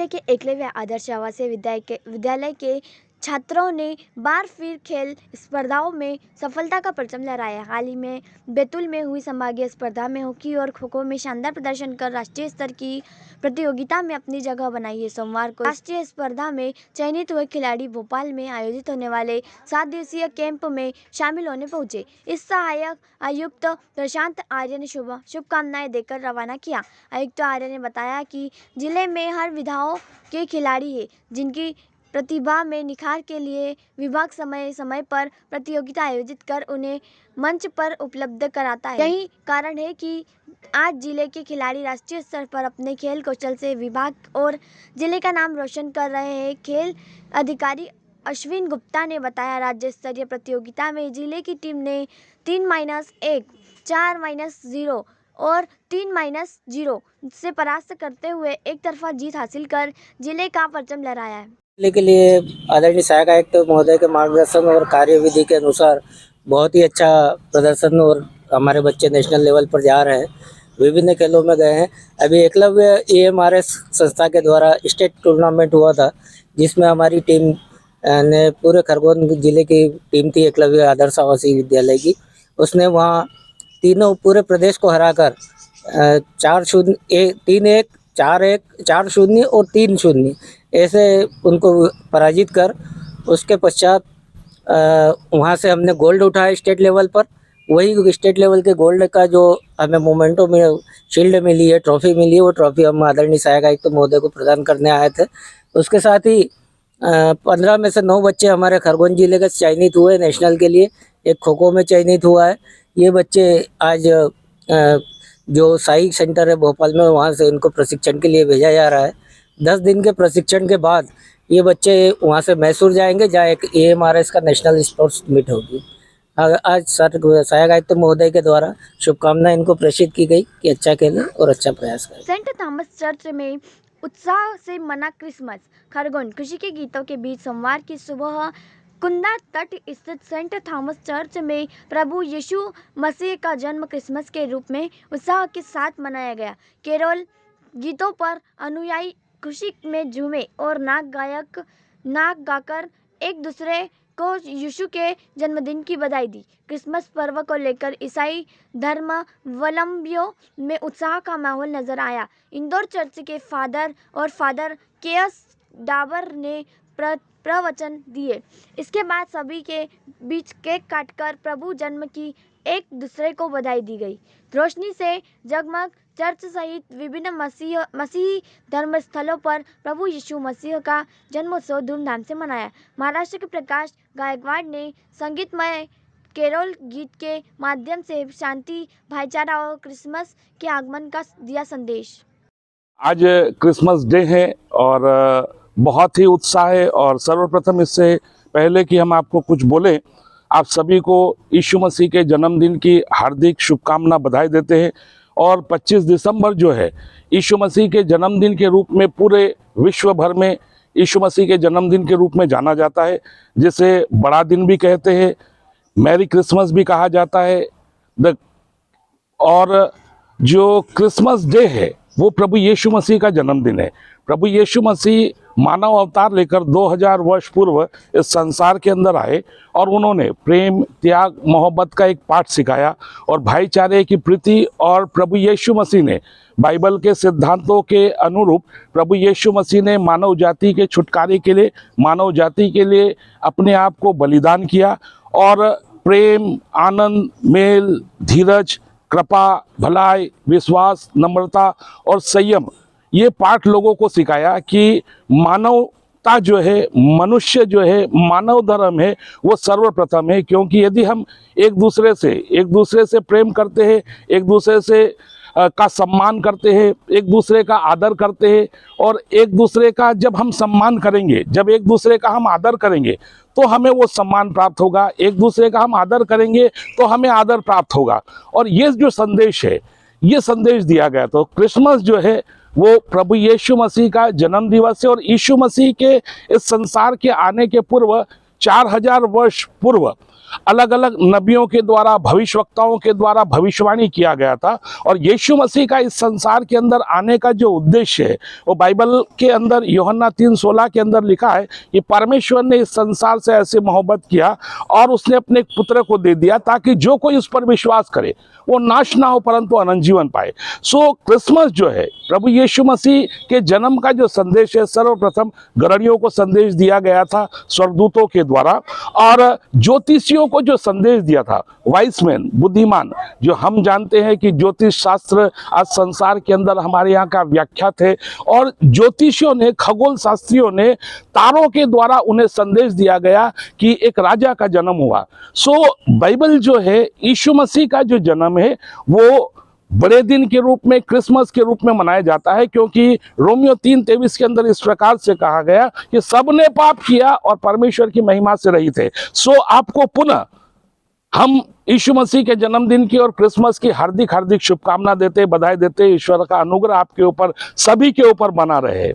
जिले के एकलव्य आदर्श आवासीय विद्यालय के छात्रों ने बार फिर खेल स्पर्धाओं में सफलता का परचम लहराया। हाल ही में बैतूल में हुई संभागीय स्पर्धा में हॉकी और खो-खो में शानदार प्रदर्शन कर राष्ट्रीय स्तर की प्रतियोगिता में अपनी जगह बनाई है। सोमवार को राष्ट्रीय स्पर्धा में चयनित हुए खिलाड़ी भोपाल में आयोजित होने वाले 7 दिवसीय कैंप में शामिल होने पहुंचे। इस सहायक आयुक्त प्रशांत आर्य ने शुभकामनाएं देकर रवाना किया। आयुक्त आर्य ने बताया कि जिले में हर विधाओं के खिलाड़ी हैं, जिनकी प्रतिभा में निखार के लिए विभाग समय समय पर प्रतियोगिता आयोजित कर उन्हें मंच पर उपलब्ध कराता है। यही कारण है कि आज जिले के खिलाड़ी राष्ट्रीय स्तर पर अपने खेल कौशल से विभाग और जिले का नाम रोशन कर रहे हैं। खेल अधिकारी अश्विन गुप्ता ने बताया, राज्य स्तरीय प्रतियोगिता में जिले की टीम ने 3-1, 4-0 और 3-0 से परास्त करते हुए एक तरफा जीत हासिल कर जिले का परचम लहराया है। जिले के लिए आदरणीय सहायक आयुक्त महोदय के मार्गदर्शन और कार्यविधि के अनुसार बहुत ही अच्छा प्रदर्शन और हमारे बच्चे नेशनल लेवल पर जा रहे हैं, विभिन्न खेलों में गए हैं। अभी एकलव्य EMRS संस्था के द्वारा स्टेट टूर्नामेंट हुआ था, जिसमें हमारी टीम ने पूरे खरगोन जिले की टीम थी एकलव्य आदर्श आवासीय विद्यालय की। उसने वहाँ तीनों पूरे प्रदेश को हराकर 4-0, 3-1, 4-1, 4-0 और 3-0 ऐसे उनको पराजित कर उसके पश्चात वहाँ से हमने गोल्ड उठाया स्टेट लेवल पर। वही स्टेट लेवल के गोल्ड का जो हमें मोमेंटो में शील्ड मिली है, ट्रॉफी मिली है, वो ट्रॉफी हम आदरणीय सहायक आयुक्त महोदय को प्रदान करने आए थे। उसके साथ ही 15 में से 9 बच्चे हमारे खरगोन जिले के चयनित हुए नेशनल के लिए। एक खो-खो में चयनित हुआ है। ये बच्चे आज जो साई सेंटर है भोपाल में, वहाँ से इनको प्रशिक्षण के लिए भेजा जा रहा है। 10 दिन के प्रशिक्षण के बाद ये बच्चे वहाँ से मैसूर जाएंगे, जहाँ एक EMRS का नेशनल स्पोर्ट्स मीट होगी। आज सहायक आयुक्त महोदय के द्वारा शुभकामनाएं इनको प्रेषित की गई कि अच्छा खेलें और अच्छा प्रयास करें। सेंट थॉमस चर्च में उत्साह से मना क्रिसमस। खरगोन खुशी के गीतों के बीच सोमवार की सुबह कुंदा तट स्थित सेंट थॉमस चर्च में प्रभु यीशु मसीह का जन्म क्रिसमस के रूप में उत्साह के साथ मनाया गया। केरोल गीतों पर अनुयायी खुशी में झूमे और नाक गाकर एक दूसरे को यीशु के जन्मदिन की बधाई दी। क्रिसमस पर्व को लेकर ईसाई धर्मावलंबियों में उत्साह का माहौल नजर आया। इंदौर चर्च के फादर केएस डाबर ने प्रवचन दिए। इसके बाद सभी के बीच केक काटकर प्रभु जन्म की एक दूसरे को बधाई दी गई। रोशनी से जगमग चर्च सहित विभिन्न मसीही धर्मस्थलों पर प्रभु यीशु मसीह का जन्मोत्सव धूमधाम से मनाया। महाराष्ट्र के प्रकाश गायकवाड़ ने संगीतमय केरोल गीत के माध्यम से शांति, भाईचारा और क्रिसमस के आगमन का दिया संदेश। आज क्रिसमस डे है और बहुत ही उत्साह है। और सर्वप्रथम इससे पहले कि हम आपको कुछ बोलें, आप सभी को यीशु मसीह के जन्मदिन की हार्दिक शुभकामना बधाई देते हैं। और 25 दिसंबर जो है यीशु मसीह के जन्मदिन के रूप में पूरे विश्व भर में यीशु मसीह के जन्मदिन के रूप में जाना जाता है, जिसे बड़ा दिन भी कहते हैं, मैरी क्रिसमस भी कहा जाता है। और जो क्रिसमस डे है वो प्रभु यीशु मसीह का जन्मदिन है। प्रभु यीशु मसीह मानव अवतार लेकर 2000 वर्ष पूर्व इस संसार के अंदर आए और उन्होंने प्रेम, त्याग, मोहब्बत का एक पाठ सिखाया और भाईचारे की प्रीति। और प्रभु यीशु मसीह ने बाइबल के सिद्धांतों के अनुरूप प्रभु यीशु मसीह ने मानव जाति के छुटकारे के लिए, मानव जाति के लिए अपने आप को बलिदान किया। और प्रेम, आनंद, मेल, धीरज, कृपा, भलाई, विश्वास, नम्रता और संयम, ये पाठ लोगों को सिखाया कि मानवता जो है, मनुष्य जो है, मानव धर्म है, वो सर्वप्रथम है। क्योंकि यदि हम एक दूसरे से प्रेम करते हैं, एक दूसरे से का सम्मान करते हैं, एक दूसरे का आदर करते हैं, और एक दूसरे का जब हम सम्मान करेंगे, जब एक दूसरे का हम आदर करेंगे तो हमें वो सम्मान प्राप्त होगा, एक दूसरे का हम आदर करेंगे तो हमें आदर प्राप्त होगा। और ये जो संदेश है, ये संदेश दिया गया। तो क्रिसमस जो है वो प्रभु यीशु मसीह का जन्म दिवस है। और यीशु मसीह के इस संसार के आने के पूर्व 4000 वर्ष पूर्व अलग अलग नबियों के द्वारा, भविष्यवक्ताओं के द्वारा भविष्यवाणी किया गया था। और यीशु मसीह का इस संसार के अंदर आने का जो उद्देश्य है वो बाइबल के अंदर यूहन्ना 3:16 के अंदर लिखा है कि परमेश्वर ने इस संसार से ऐसे मोहब्बत किया और उसने अपने एक पुत्र को दे दिया ताकि जो कोई उस पर विश्वास करे वो नाश ना हो परंतु अनंत जीवन पाए। सो क्रिसमस जो है, प्रभु यीशु मसीह के जन्म का जो संदेश है, सर्वप्रथम गरणियों को संदेश दिया गया था स्वर्गदूतों के द्वारा, और ज्योतिषियों को जो संदेश दिया था, वाइसमैन, बुद्धिमान, जो हम जानते हैं कि ज्योतिष शास्त्र आज संसार के अंदर हमारे यहाँ का व्याख्यात है, और ज्योतिषियों ने, खगोल शास्त्रियों ने तारों के द्वारा उन्हें संदेश दिया गया कि एक राजा का जन्म हुआ। सो बाइबल जो है, यीशु मसीह का जो जन्म है वो बड़े दिन के रूप में, क्रिसमस के रूप में मनाया जाता है, क्योंकि रोमियो 3:23 के अंदर इस प्रकार से कहा गया कि सबने पाप किया और परमेश्वर की महिमा से रहित है। सो आपको पुनः हम यीशु मसीह के जन्मदिन की और क्रिसमस की हार्दिक हार्दिक शुभकामना देते, बधाई देते। ईश्वर का अनुग्रह आपके ऊपर, सभी के ऊपर बना रहे।